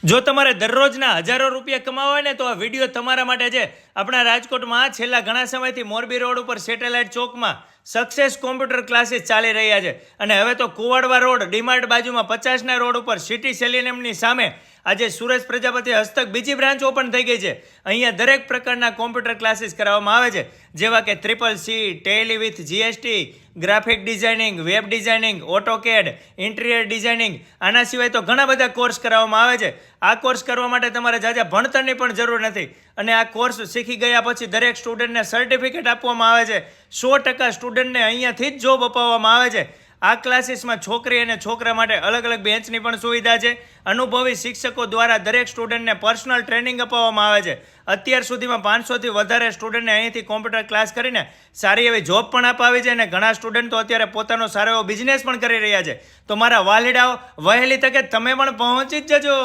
જો તમારે દરરોજના હજારો રૂપિયા કમાવા હોય ને તો આ વિડીયો તમારા માટે છે. આપણા રાજકોટમાં છેલ્લા ઘણા સમયથી મોરબી રોડ ઉપર સેટેલાઇટ ચોકમાં સક્સેસ કોમ્પ્યુટર ક્લાસીસ ચાલી રહ્યા છે. અને હવે તો કુવાડવા રોડ ડીમાર્ટ બાજુમાં 50ના રોડ ઉપર સિટી સેલિયમની સામે આજે સુરેશ પ્રજાપતિ હસ્તક બીજી બ્રાન્ચ ઓપન થઈ ગઈ છે. અહીંયા દરેક પ્રકારના કોમ્પ્યુટર ક્લાસીસ કરાવવામાં આવે છે, જેવા કે CCC, Tally with GST, graphic designing, web designing, AutoCAD, interior designing. આના સિવાય તો ઘણા બધા કોર્સ કરાવવામાં આવે છે. આ કોર્સ કરવા માટે તમારે જાજા ભણતરની પણ જરૂર નથી. અને આ કોર્સ શીખી ગયા પછી દરેક સ્ટુડન્ટને સર્ટિફિકેટ આપવામાં આવે છે. 100% સ્ટુડન્ટને અહીંયાથી જ જોબ અપાવવામાં આવે છે. આ ક્લાસીસમાં છોકરી અને છોકરા માટે અલગ અલગ બેન્ચની પણ સુવિધા છે. અનુભવી શિક્ષકો દ્વારા દરેક સ્ટુડન્ટને પર્સનલ ટ્રેનિંગ અપાવવામાં આવે છે. અત્યાર સુધીમાં 500થી વધારે સ્ટુડન્ટને અહીંથી કોમ્પ્યુટર ક્લાસ કરીને સારી એવી જોબ પણ અપાવી છે. અને ઘણા સ્ટુડન્ટ તો અત્યારે પોતાનો સારો એવો બિઝનેસ પણ કરી રહ્યા છે. તો મારા વાલીડાઓ, વહેલી તકે તમે પણ પહોંચી જ જજો.